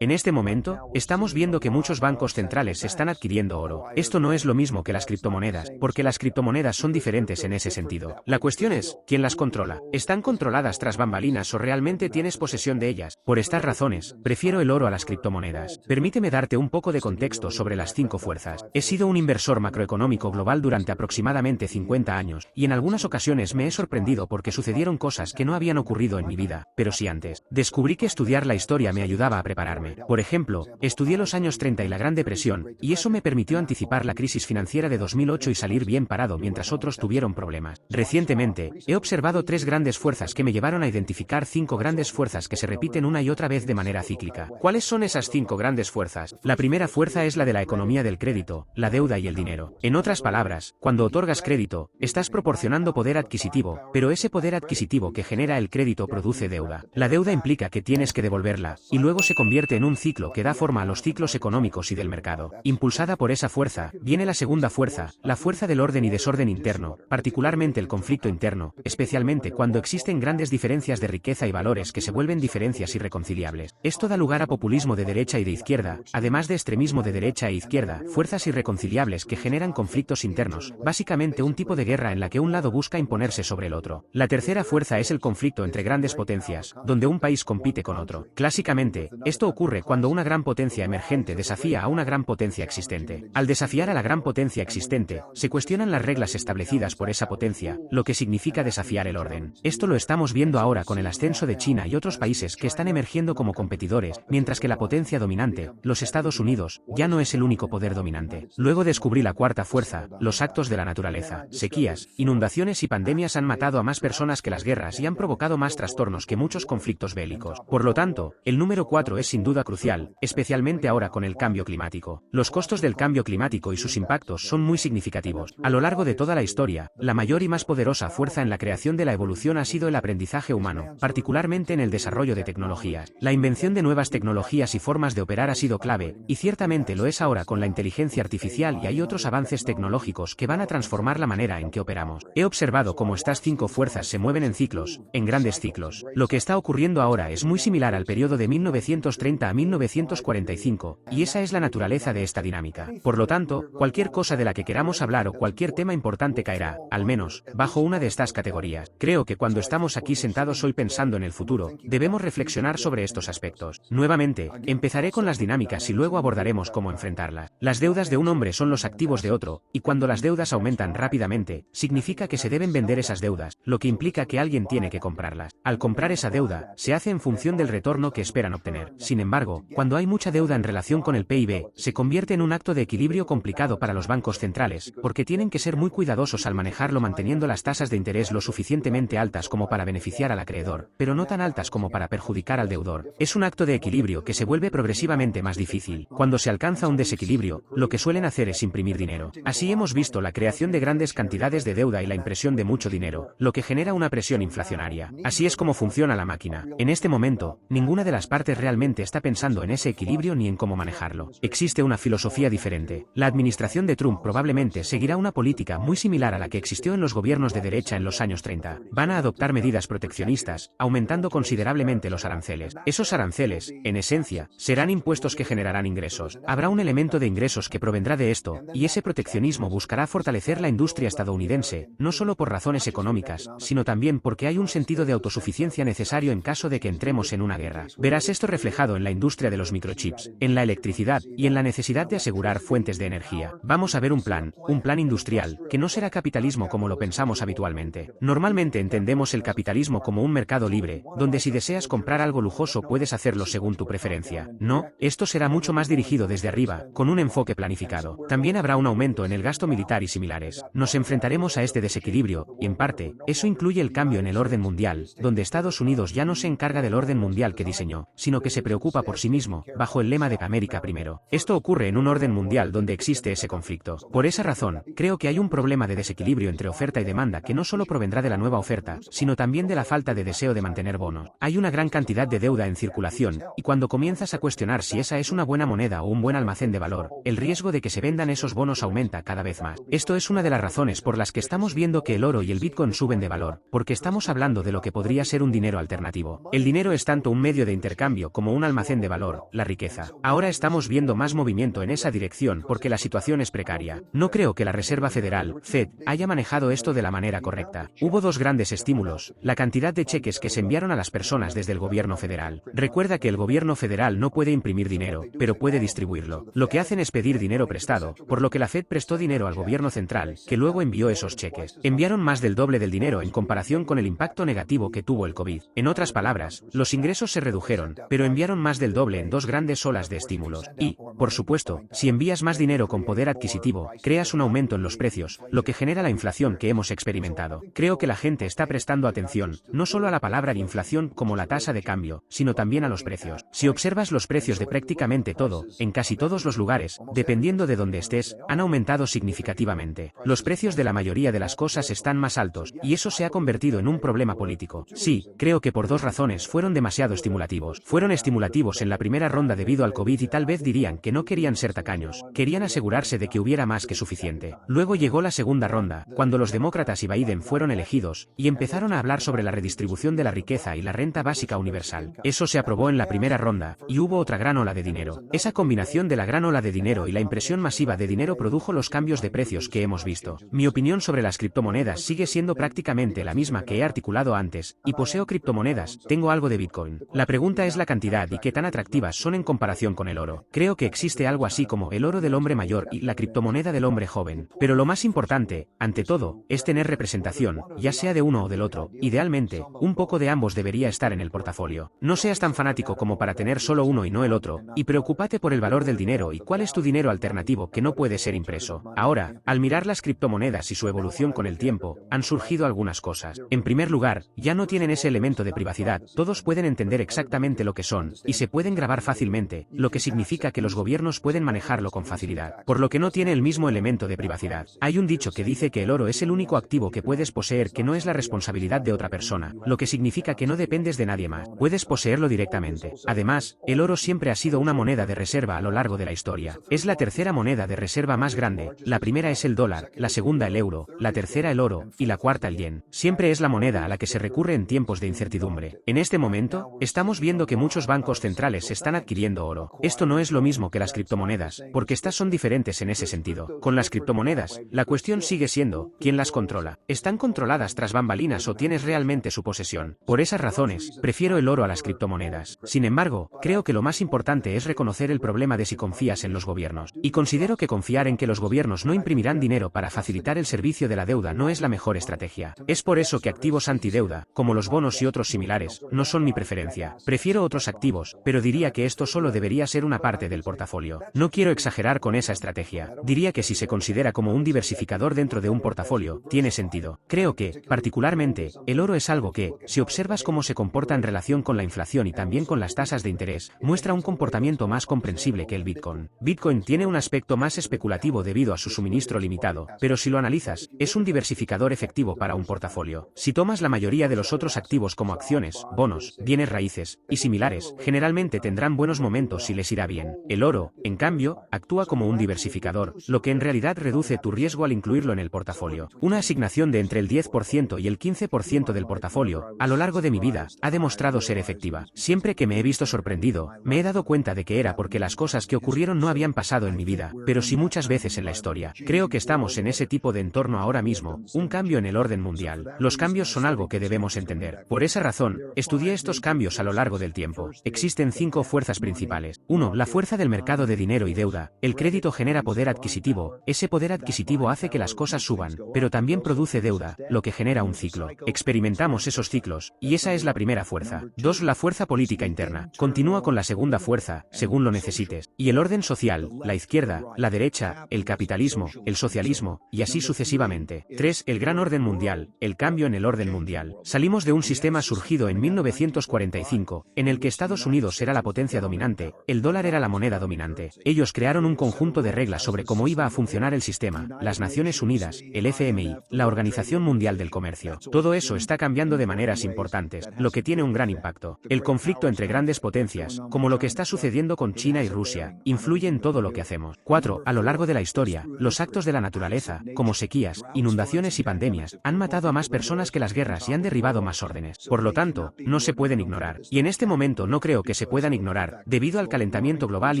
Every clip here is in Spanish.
En este momento, estamos viendo que muchos bancos centrales están adquiriendo oro. Esto no es lo mismo que las criptomonedas, porque las criptomonedas son diferentes en ese sentido. La cuestión es, ¿quién las controla? ¿Están controladas tras bambalinas o realmente tienes posesión de ellas? Por estas razones, prefiero el oro a las criptomonedas. Permíteme darte un poco de contexto sobre las 5 fuerzas. He sido un inversor macroeconómico global durante aproximadamente 50 años, y en algunas ocasiones me he sorprendido porque sucedieron cosas que no habían ocurrido en mi vida, pero sí antes. Descubrí que estudiar la historia me ayudaba a prepararme. Por ejemplo, estudié los años 30 y la Gran Depresión, y eso me permitió anticipar la crisis financiera de 2008 y salir bien parado mientras otros tuvieron problemas. Recientemente, he observado 3 grandes fuerzas que me llevaron a identificar 5 grandes fuerzas que se repiten una y otra vez de manera cíclica. ¿Cuáles son esas 5 grandes fuerzas? La primera fuerza es la de la economía del crédito, la deuda y el dinero. En otras palabras, cuando otorgas crédito, estás proporcionando poder adquisitivo, pero ese poder adquisitivo que genera el crédito produce deuda. La deuda implica que tienes que devolverla, y luego se convierte en un ciclo que da forma a los ciclos económicos y del mercado. Impulsada por esa fuerza, viene la segunda fuerza, la fuerza del orden y desorden interno, particularmente el conflicto interno, especialmente cuando existen grandes diferencias de riqueza y valores que se vuelven diferencias irreconciliables. Esto da lugar a populismo de derecha y de izquierda, además de extremismo de derecha e izquierda, fuerzas irreconciliables que generan conflictos internos, básicamente un tipo de guerra en la que un lado busca imponerse sobre el otro. La tercera fuerza es el conflicto entre grandes potencias, donde un país compite con otro. Clásicamente, esto ocurre cuando una gran potencia emergente desafía a una gran potencia existente. Al desafiar a la gran potencia existente, se cuestionan las reglas establecidas por esa potencia, lo que significa desafiar el orden. Esto lo estamos viendo ahora con el ascenso de China y otros países que están emergiendo como competidores, mientras que la potencia dominante, los Estados Unidos, ya no es el único poder dominante. Luego descubrí la cuarta fuerza, los actos de la naturaleza. Sequías, inundaciones y pandemias han matado a más personas que las guerras y han provocado más trastornos que muchos conflictos bélicos. Por lo tanto, el número 4 es sin duda crucial, especialmente ahora con el cambio climático. Los costos del cambio climático y sus impactos son muy significativos. A lo largo de toda la historia, la mayor y más poderosa fuerza en la creación de la evolución ha sido el aprendizaje humano, particularmente en el desarrollo de tecnologías. La invención de nuevas tecnologías y formas de operar ha sido clave, y ciertamente lo es ahora con la inteligencia artificial y hay otros avances tecnológicos que van a transformar la manera en que operamos. He observado cómo estas 5 fuerzas se mueven en ciclos, en grandes ciclos. Lo que está ocurriendo ahora es muy similar al periodo de 1930 a 1945, y esa es la naturaleza de esta dinámica. Por lo tanto, cualquier cosa de la que queramos hablar o cualquier tema importante caerá, al menos, bajo una de estas categorías. Creo que cuando estamos aquí sentados hoy pensando en el futuro, debemos reflexionar sobre estos aspectos. Nuevamente, empezaré con las dinámicas y luego abordaremos cómo enfrentarlas. Las deudas de un hombre son los activos de otro, y cuando las deudas aumentan rápidamente, significa que se deben vender esas deudas, lo que implica que alguien tiene que comprarlas. Al comprar esa deuda, se hace en función del retorno que esperan obtener. Sin embargo, cuando hay mucha deuda en relación con el PIB, se convierte en un acto de equilibrio complicado para los bancos centrales, porque tienen que ser muy cuidadosos al manejarlo manteniendo las tasas de interés lo suficientemente altas como para beneficiar al acreedor, pero no tan altas como para perjudicar al deudor. Es un acto de equilibrio que se vuelve progresivamente más difícil. Cuando se alcanza un desequilibrio, lo que suelen hacer es imprimir dinero. Así hemos visto la creación de grandes cantidades de deuda y la impresión de mucho dinero, lo que genera una presión inflacionaria. Así es como funciona la máquina. En este momento, ninguna de las partes realmente está pensando en ese equilibrio ni en cómo manejarlo. Existe una filosofía diferente. La administración de Trump probablemente seguirá una política muy similar a la que existió en los gobiernos de derecha en los años 30. Van a adoptar medidas proteccionistas, aumentando considerablemente los aranceles. Esos aranceles, en esencia, serán impuestos que generarán ingresos. Habrá un elemento de ingresos que provendrá de esto, y ese proteccionismo buscará fortalecer la industria estadounidense, no solo por razones económicas, sino también porque hay un sentido de autosuficiencia necesario en caso de que entremos en una guerra. Verás esto reflejado en la industria de los microchips, en la electricidad y en la necesidad de asegurar fuentes de energía. Vamos a ver un plan industrial, que no será capitalismo como lo pensamos habitualmente. Normalmente entendemos el capitalismo como un mercado libre, donde si deseas comprar algo lujoso puedes hacerlo según tu preferencia. No, esto será mucho más dirigido desde arriba, con un enfoque planificado. También habrá un aumento en el gasto militar y similares. Nos enfrentaremos a este desequilibrio, y en parte, eso incluye el cambio en el orden mundial, donde Estados Unidos ya no se encarga del orden mundial que diseñó, sino que se preocupa por sí mismo, bajo el lema de América primero. Esto ocurre en un orden mundial donde existe ese conflicto. Por esa razón, creo que hay un problema de desequilibrio entre oferta y demanda que no solo provendrá de la nueva oferta, sino también de la falta de deseo de mantener bonos. Hay una gran cantidad de deuda en circulación, y cuando comienzas a cuestionar si esa es una buena moneda o un buen almacén de valor, el riesgo de que se vendan esos bonos aumenta cada vez más. Esto es una de las razones por las que estamos viendo que el oro y el Bitcoin suben de valor, porque estamos hablando de lo que podría ser un dinero alternativo. El dinero es tanto un medio de intercambio como un almacén almacén de valor, la riqueza. Ahora estamos viendo más movimiento en esa dirección porque la situación es precaria. No creo que la Reserva Federal, Fed, haya manejado esto de la manera correcta. Hubo dos grandes estímulos: la cantidad de cheques que se enviaron a las personas desde el gobierno federal. Recuerda que el gobierno federal no puede imprimir dinero, pero puede distribuirlo. Lo que hacen es pedir dinero prestado, por lo que la Fed prestó dinero al gobierno central, que luego envió esos cheques. Enviaron más del doble del dinero en comparación con el impacto negativo que tuvo el COVID. En otras palabras, los ingresos se redujeron, pero enviaron más del doble en dos grandes olas de estímulos. Y, por supuesto, si envías más dinero con poder adquisitivo, creas un aumento en los precios, lo que genera la inflación que hemos experimentado. Creo que la gente está prestando atención, no solo a la palabra inflación como la tasa de cambio, sino también a los precios. Si observas los precios de prácticamente todo, en casi todos los lugares, dependiendo de donde estés, han aumentado significativamente. Los precios de la mayoría de las cosas están más altos, y eso se ha convertido en un problema político. Sí, creo que por dos razones fueron demasiado estimulativos. Fueron estimulativos en la primera ronda debido al COVID y tal vez dirían que no querían ser tacaños, querían asegurarse de que hubiera más que suficiente. Luego llegó la segunda ronda, cuando los demócratas y Biden fueron elegidos, y empezaron a hablar sobre la redistribución de la riqueza y la renta básica universal. Eso se aprobó en la primera ronda, y hubo otra gran ola de dinero. Esa combinación de la gran ola de dinero y la impresión masiva de dinero produjo los cambios de precios que hemos visto. Mi opinión sobre las criptomonedas sigue siendo prácticamente la misma que he articulado antes, y poseo criptomonedas, tengo algo de Bitcoin. La pregunta es la cantidad y qué tan atractivas son en comparación con el oro. Creo que existe algo así como el oro del hombre mayor y la criptomoneda del hombre joven. Pero lo más importante, ante todo, es tener representación, ya sea de uno o del otro. Idealmente, un poco de ambos debería estar en el portafolio. No seas tan fanático como para tener solo uno y no el otro, y preocúpate por el valor del dinero y cuál es tu dinero alternativo que no puede ser impreso. Ahora, al mirar las criptomonedas y su evolución con el tiempo, han surgido algunas cosas. En primer lugar, ya no tienen ese elemento de privacidad, todos pueden entender exactamente lo que son, y se pueden grabar fácilmente, lo que significa que los gobiernos pueden manejarlo con facilidad, por lo que no tiene el mismo elemento de privacidad. Hay un dicho que dice que el oro es el único activo que puedes poseer que no es la responsabilidad de otra persona, lo que significa que no dependes de nadie más, puedes poseerlo directamente. Además, el oro siempre ha sido una moneda de reserva a lo largo de la historia. Es la tercera moneda de reserva más grande, la primera es el dólar, la segunda el euro, la tercera el oro, y la cuarta el yen. Siempre es la moneda a la que se recurre en tiempos de incertidumbre. En este momento, estamos viendo que muchos bancos centrales están adquiriendo oro. Esto no es lo mismo que las criptomonedas, porque estas son diferentes en ese sentido. Con las criptomonedas, la cuestión sigue siendo, ¿quién las controla? ¿Están controladas tras bambalinas o tienes realmente su posesión? Por esas razones, prefiero el oro a las criptomonedas. Sin embargo, creo que lo más importante es reconocer el problema de si confías en los gobiernos. Y considero que confiar en que los gobiernos no imprimirán dinero para facilitar el servicio de la deuda no es la mejor estrategia. Es por eso que activos antideuda, como los bonos y otros similares, no son mi preferencia. Prefiero otros activos, pero diría que esto solo debería ser una parte del portafolio. No quiero exagerar con esa estrategia. Diría que si se considera como un diversificador dentro de un portafolio, tiene sentido. Creo que, particularmente, el oro es algo que, si observas cómo se comporta en relación con la inflación y también con las tasas de interés, muestra un comportamiento más comprensible que el Bitcoin. Bitcoin tiene un aspecto más especulativo debido a su suministro limitado, pero si lo analizas, es un diversificador efectivo para un portafolio. Si tomas la mayoría de los otros activos como acciones, bonos, bienes raíces y similares, generalmente tendrán buenos momentos y les irá bien. El oro, en cambio, actúa como un diversificador, lo que en realidad reduce tu riesgo al incluirlo en el portafolio. Una asignación de entre el 10% y el 15% del portafolio, a lo largo de mi vida, ha demostrado ser efectiva. Siempre que me he visto sorprendido, me he dado cuenta de que era porque las cosas que ocurrieron no habían pasado en mi vida, pero sí muchas veces en la historia. Creo que estamos en ese tipo de entorno ahora mismo, un cambio en el orden mundial. Los cambios son algo que debemos entender. Por esa razón, estudié estos cambios a lo largo del tiempo. Existen 5 fuerzas principales. 1. La fuerza del mercado de dinero y deuda. El crédito genera poder adquisitivo. Ese poder adquisitivo hace que las cosas suban, pero también produce deuda, lo que genera un ciclo. Experimentamos esos ciclos, y esa es la primera fuerza. 2. La fuerza política interna. Continúa con la segunda fuerza, según lo necesites. Y el orden social, la izquierda, la derecha, el capitalismo, el socialismo, y así sucesivamente. 3. El gran orden mundial, el cambio en el orden mundial. Salimos de un sistema surgido en 1945, en el que Estados Unidos era la potencia dominante, el dólar era la moneda dominante. Ellos crearon un conjunto de reglas sobre cómo iba a funcionar el sistema, las Naciones Unidas, el FMI, la Organización Mundial del Comercio. Todo eso está cambiando de maneras importantes, lo que tiene un gran impacto. El conflicto entre grandes potencias, como lo que está sucediendo con China y Rusia, influye en todo lo que hacemos. 4. A lo largo de la historia, los actos de la naturaleza, como sequías, inundaciones y pandemias, han matado a más personas que las guerras y han derribado más órdenes. Por lo tanto, no se pueden ignorar. Y en este momento no creo que se puedan ignorar, debido al calentamiento global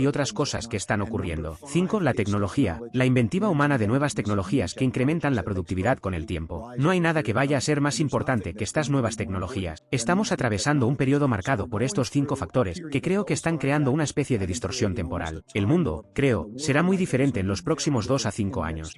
y otras cosas que están ocurriendo. 5. La tecnología. La inventiva humana de nuevas tecnologías que incrementan la productividad con el tiempo. No hay nada que vaya a ser más importante que estas nuevas tecnologías. Estamos atravesando un periodo marcado por estos 5 factores, que creo que están creando una especie de distorsión temporal. El mundo, creo, será muy diferente en los próximos 2 a 5 años.